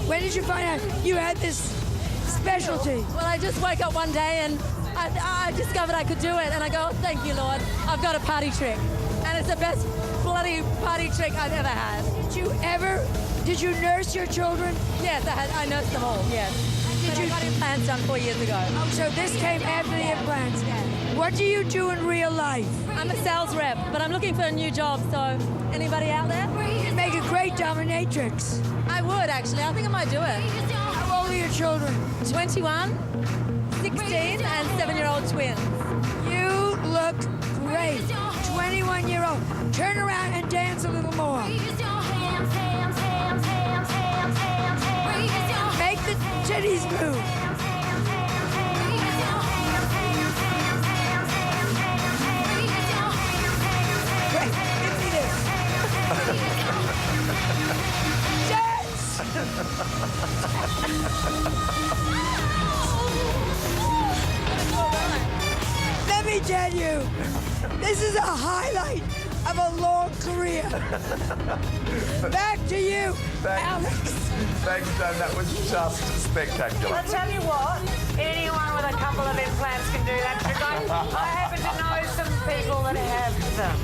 When did you find out you had this specialty? Well, I just woke up one day and I discovered I could do it, and I go, oh, thank you, Lord. I've got a party trick, and it's the best bloody party trick I've ever had. Did you nurse your children? Yes, I nursed them all, yes. But I got implants done 4 years ago. Oh, so this came after the implants. What do you do in real life? I'm a sales rep, but I'm looking for a new job, so anybody out there? You'd make a great dominatrix. I would, actually. I think I might do it. How old are your children? 21, 16, and 7-year-old twins. You look great. 21-year-old. Turn around and dance a little more. Make the titties move. Wait, give me this. Dance! Let me tell you, this is a highlight of a long career. Back to you, Alex. Thanks, Dan. That was just spectacular. I'll tell you what, anyone with a couple of implants can do that trick. I happen to know some people that have them.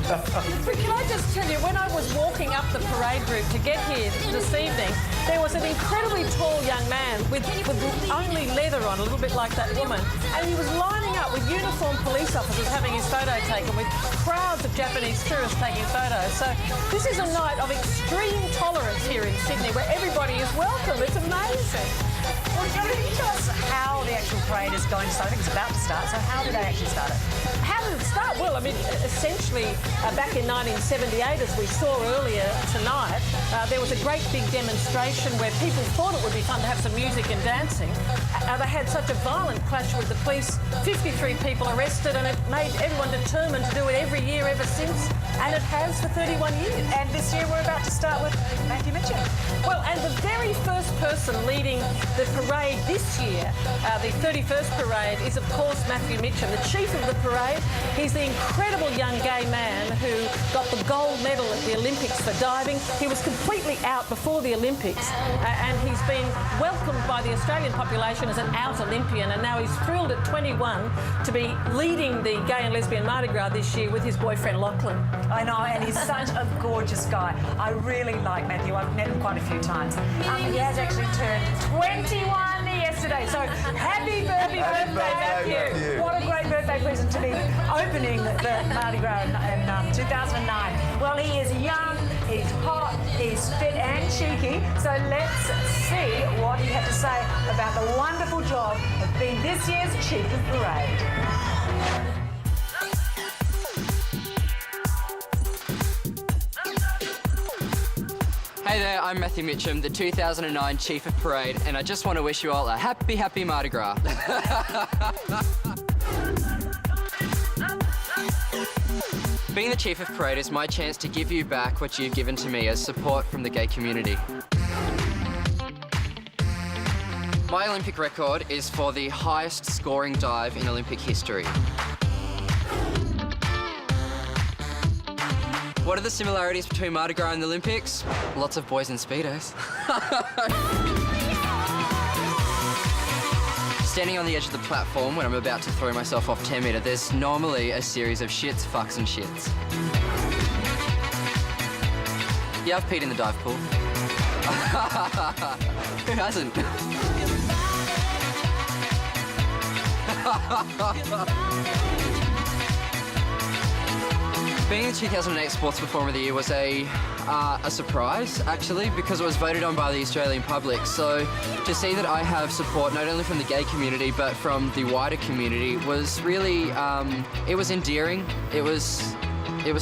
But can I just tell you, when I was walking up the parade route to get here this evening, there was an incredibly tall young man with only leather on, a little bit like that woman, and he was lining up with uniformed police officers having his photo taken with crowds of Japanese tourists taking photos. So this is a night of extreme tolerance here in Sydney where everybody is welcome. It's amazing. Well, can you tell us how the actual parade is going to start? I think it's about to start, so how did they actually start it? How did it start? Well, I mean, essentially, back in 1978, as we saw earlier tonight, there was a great big demonstration where people thought it would be fun to have some music and dancing. They had such a violent clash with the police, 53 people arrested, and it made everyone determined to do it every year ever since, and it has for 31 years. And this year we're about to start with Matthew Mitchell. Well, and the very first person leading the parade this year, the 31st parade, is of course Matthew Mitchell, the chief of the parade. He's the incredible young gay man who got the gold medal at the Olympics for diving. He was completely out before the Olympics, and he's been welcomed by the Australian population as an out Olympian, and now he's thrilled at 21 to be leading the Gay and Lesbian Mardi Gras this year with his boyfriend Lachlan. I know, and he's such a gorgeous guy. I really like Matthew. I've met him quite a few times. He has actually turned 21 yesterday, so happy birthday, Matthew. What a great birthday present to be opening the Mardi Gras in 2009. Well, he is young, he's hot, he's fit and cheeky, so let's see what he had to say about the wonderful job of being this year's Chief of Parade. Hey there, I'm Matthew Mitchum, the 2009 Chief of Parade, and I just want to wish you all a happy, happy Mardi Gras. Being the Chief of Parade is my chance to give you back what you've given to me as support from the gay community. My Olympic record is for the highest scoring dive in Olympic history. What are the similarities between Mardi Gras and the Olympics? Lots of boys in Speedos. Standing on the edge of the platform when I'm about to throw myself off 10 metre, there's normally a series of shits, fucks and shits. Yeah, I've peed in the dive pool. Who hasn't? Being the 2008 Sports Performer of the Year was a surprise, actually, because it was voted on by the Australian public. So to see that I have support not only from the gay community but from the wider community was really, it was endearing. It was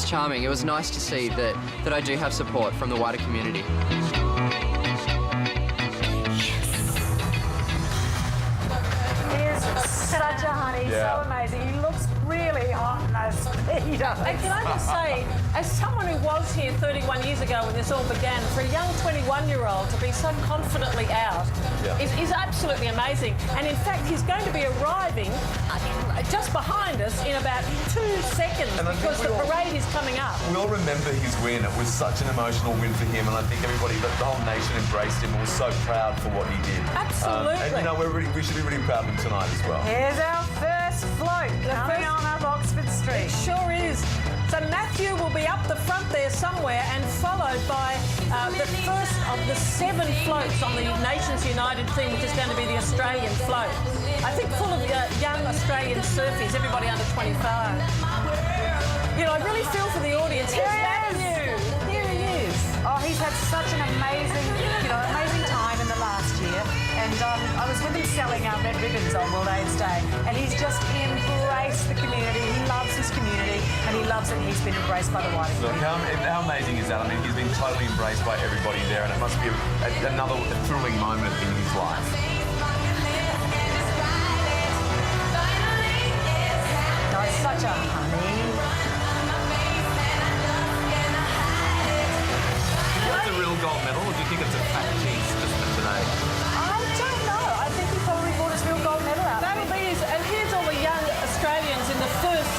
charming. It was nice to see that I do have support from the wider community. Such a honey, so amazing. He looks really hot in those speedos. And can I just say, as someone who was here 31 years ago when this all began, for a young 21-year-old to be so confidently out is absolutely amazing. And in fact, he's going to be arriving just behind us in about 2 seconds because the parade is coming up. We all remember his win. It was such an emotional win for him, and I think everybody, the whole nation embraced him and was so proud for what he did. Absolutely. And you know, we should be really proud of him tonight as well. Here's our first float coming on up Oxford Street. It sure is. So Matthew will be up the front there somewhere and followed by the first of the 7 floats on the Nations United theme, which is going to be the Australian float. I think full of young Australian surfies, everybody under 25. You know, I really feel for the audience. Here's Matthew. Here he is. Oh, he's had such an amazing time in the last year. And I was with him selling our red ribbons on World AIDS Day, and he's just embraced the community. He loves his community, and he loves that he's been embraced by the wider Look, community. how amazing is that? I mean, he's been totally embraced by everybody there, and it must be another thrilling moment in his life. No, it's such a honey. What's a real gold medal, or do you think it's a fat cheese just for today? I don't know. I think he probably brought his real gold medal out. That'll be his, and here's all the young Australians in the first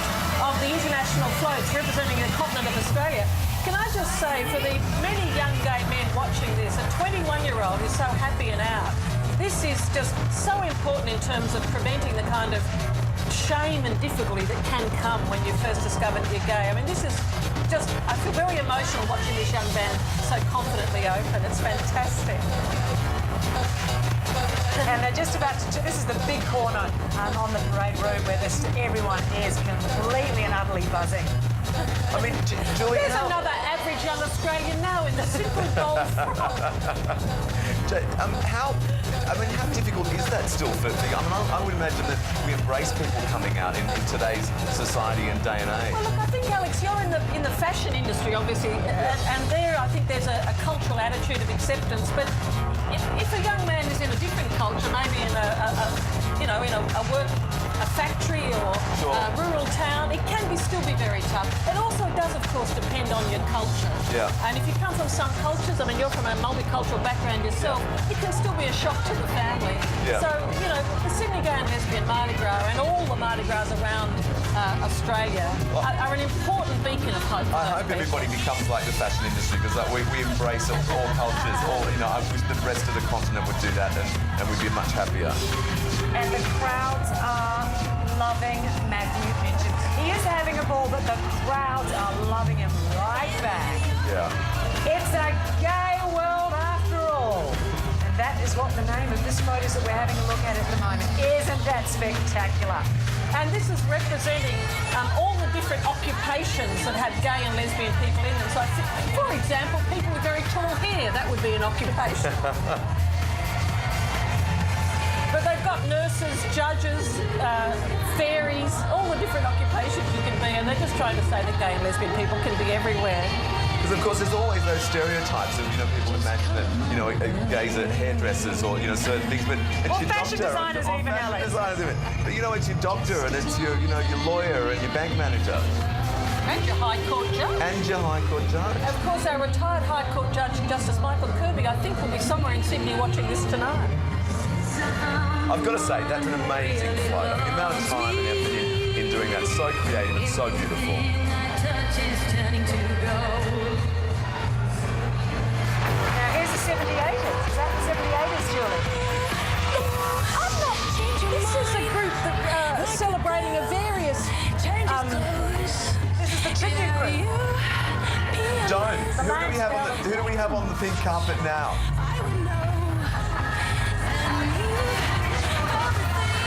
of the international floats representing the continent of Australia. Can I just say, for the many young gay men watching this, a 21-year-old is so happy and out. This is just so important in terms of preventing the kind of shame and difficulty that can come when you first discover that you're gay. I mean, this is just, I feel very emotional watching this young band so confidently open. It's fantastic. And they're just about to, this is the big corner on the parade road where everyone is completely and utterly buzzing. I mean, Julie, There's another average young Australian now in the simple gold frock. how difficult is that still for? I would imagine that we embrace people coming out in today's society and day and age. Well, look, I think, Alex, you're in the fashion industry, obviously, and there I think there's a cultural attitude of acceptance. But if a young man is in a different culture, maybe in a factory or a rural town, it can still be very tough. It also does, of course, depend on your culture. Yeah. And if you come from some cultures, I mean, you're from a multicultural background yourself, it can still be a shock to the family. Yeah. So, you know, the Sydney Gay and Lesbian Mardi Gras and all the Mardi Gras around Australia are an important beacon of hope. I hope everybody becomes like the fashion industry, because we embrace all cultures. I wish the rest of the continent would do that, and we'd be much happier. And the crowds are loving Matthew Mitchell. He is having a ball, but the crowds are loving him right back. Yeah. It's a gay world after all. And that is what the name of this photos that we're having a look at the moment. Isn't that spectacular? And this is representing all the different occupations that have gay and lesbian people in them. So, for example, people with very tall hair, that would be an occupation. But they've got nurses, judges, fairies, all the different occupations you can be, and they're just trying to say that gay and lesbian people can be everywhere. Because of course there's always those stereotypes of, people imagine that, gays are hairdressers or, certain things, but it's Or your fashion doctor. designers even, fashion Alex. designers even. But it's your doctor and it's your, your lawyer and your bank manager. And your High Court judge. And your High Court judge. Of course, our retired High Court Judge, Justice Michael Kirby, I think will be somewhere in Sydney watching this tonight. I've got to say, that's an amazing float. I mean, the amount of time and effort in doing that, so creative and so beautiful. Now, here's the 78ers. Is that the 78ers, Julie? I'm not. This is a group that are celebrating a various. This is the tribute group. Joan, who do we have on the pink carpet now?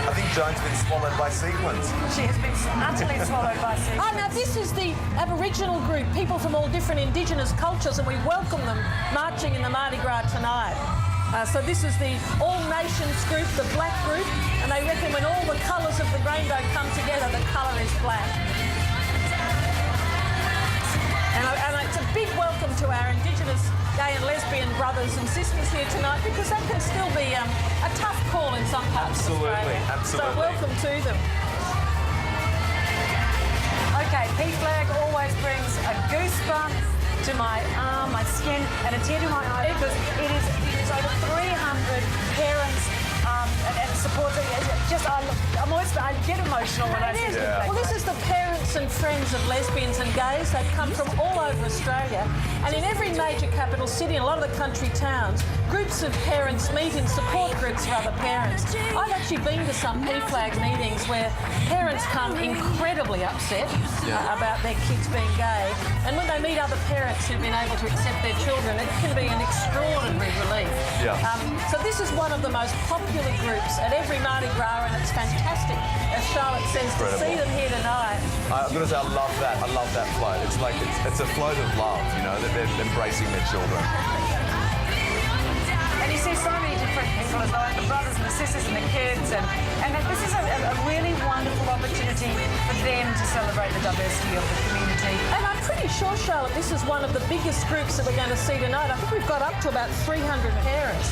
I think Joan's been swallowed by sequins. She has been utterly swallowed by sequins. Oh, now this is the Aboriginal group, people from all different Indigenous cultures, and we welcome them marching in the Mardi Gras tonight. So this is the All Nations group, the black group, and they reckon when all the colours of the rainbow come together, the colour is black. And it's a big welcome to our Indigenous gay and lesbian brothers and sisters here tonight, because that can still be a tough call in some parts of Australia. Absolutely. So welcome to them. Okay, Pete Flag always brings a goosebump to my arm, my skin, and a tear to my eye, because it is over 300 hair and I get emotional when I It see is. it. Well, this is the parents and friends of lesbians and gays. They've come from all over Australia. And in every major capital city and a lot of the country towns, groups of parents meet in support groups for other parents. I've actually been to some PFLAG meetings where parents come incredibly upset about their kids being gay. And when they meet other parents who've been able to accept their children, it can be an extraordinary relief. Yeah. So this is one of the most popular groups at every Mardi Gras, and it's fantastic, as Charlotte says, to see them here tonight. I'm going to say I love that. I love that float. It's like it's a float of love, you know, that they're embracing their children. And you see so many different people as well, like the brothers and the sisters and the kids, and this is a really wonderful opportunity for them to celebrate the diversity of the community. And I'm pretty sure, Charlotte, this is one of the biggest groups that we're going to see tonight. I think we've got up to about 300 parents,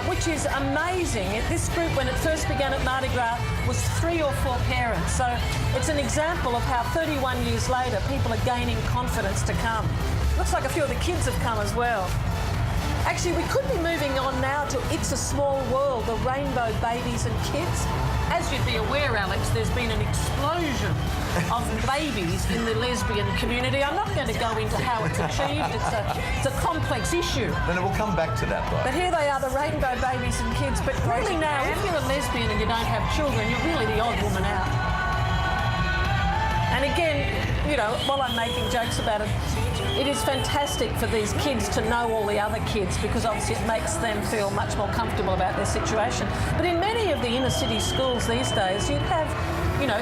which is amazing. This group, when it first began at Mardi Gras, was 3 or 4 parents. So it's an example of how 31 years later, people are gaining confidence to come. Looks like a few of the kids have come as well. Actually, we could be moving on now to It's a Small World, the Rainbow Babies and Kids. As you'd be aware, Alex, there's been an explosion of babies in the lesbian community. I'm not going to go into how it's achieved. It's a complex issue. Then we'll come back to that, though. But here they are, the Rainbow Babies and Kids. But really now, if you're a lesbian and you don't have children, you're really the odd woman out. And again, you know, while I'm making jokes about it, it is fantastic for these kids to know all the other kids, because obviously it makes them feel much more comfortable about their situation. But in many of the inner city schools these days, you'd have, you know,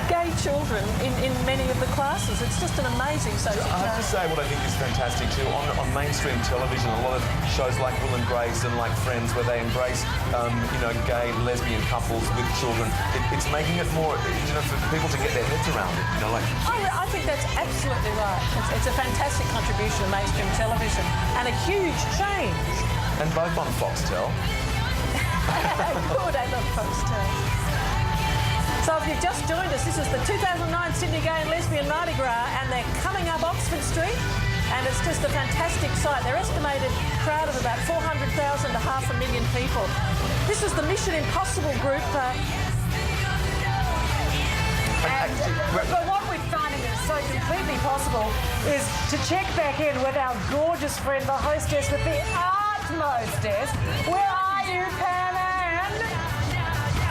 gay children in many of the classes. It's just an amazing social I have to say what I think is fantastic too, on mainstream television, a lot of shows like Will and Grace and like Friends, where they embrace, you know, gay and lesbian couples with children. It's making it more, you know, for people to get their heads around it, you know, like... I think that's absolutely right. It's a fantastic contribution to mainstream television and a huge change. And both on Foxtel. Good, I love Foxtel. So if you've just joined us, this is the 2009 Sydney Gay and Lesbian Mardi Gras, and they're coming up Oxford Street, and it's just a fantastic sight. Their estimated crowd of about 400,000 to 500,000 people. This is the Mission Impossible group. But what we're finding is so completely possible is to check back in with our gorgeous friend, the hostess with the utmostess. Where are you, Pam Ann?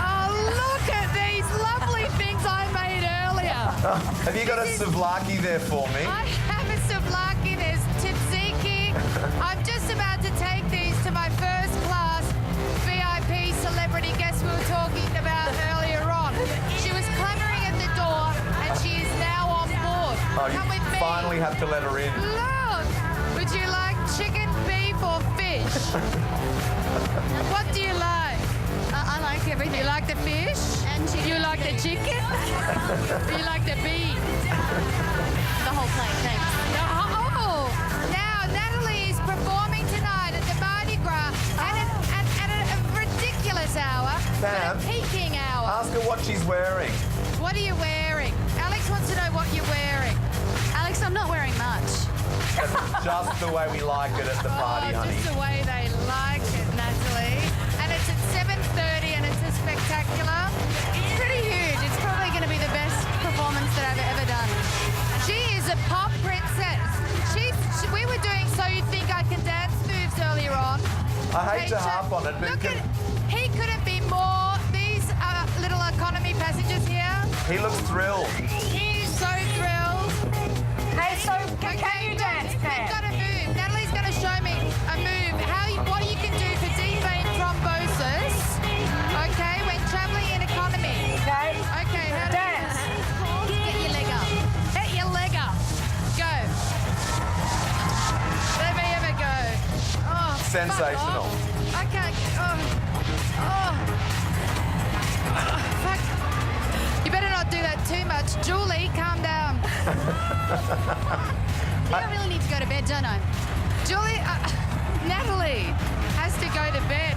Oh, look at these lovely things I made earlier. Have you got a souvlaki there for me? I have a souvlaki, there's tzatziki. I'm just about to take these to my first class VIP celebrity guest we were talking about earlier on. She was clamoring at the door and she is now on board. Oh, you Come with me. finally have to let her in. Look, would you like chicken, beef or fish? What do you like? I like everything. You like the fish? And chicken. You like the chicken? You like the beef? The whole plate, thanks. Oh, now Natalie is performing tonight at the Mardi Gras at a ridiculous hour, Pam, at a peaking hour. ask her what she's wearing. What are you wearing? Alex wants to know what you're wearing. Alex, I'm not wearing much. Just the way we like it at the party, honey. Just the way they like it, Natalie. And it's at 7:30 and it's a spectacular. It's pretty huge. It's probably going to be the best performance that I've ever done. She is a pop princess. We were doing So You Think I Can Dance moves earlier on. I hate to harp on it, but Look at, he couldn't be more. These little economy passengers here. he looks thrilled. He is so thrilled. Hey, so can you dance, We've Pam? got a move. Natalie's going to show me a move. What you can do for deep vein thrombosis. Okay, when travelling in economy. Okay. Okay, how do Dance. Get your leg up. Get your leg up. Go. Let me ever go. Oh, Sensational. fuck off. I can't. Oh. Fuck. You better not do that too much. Julie, calm down. I really need to go to bed, don't I? Julie, Natalie has to go to bed.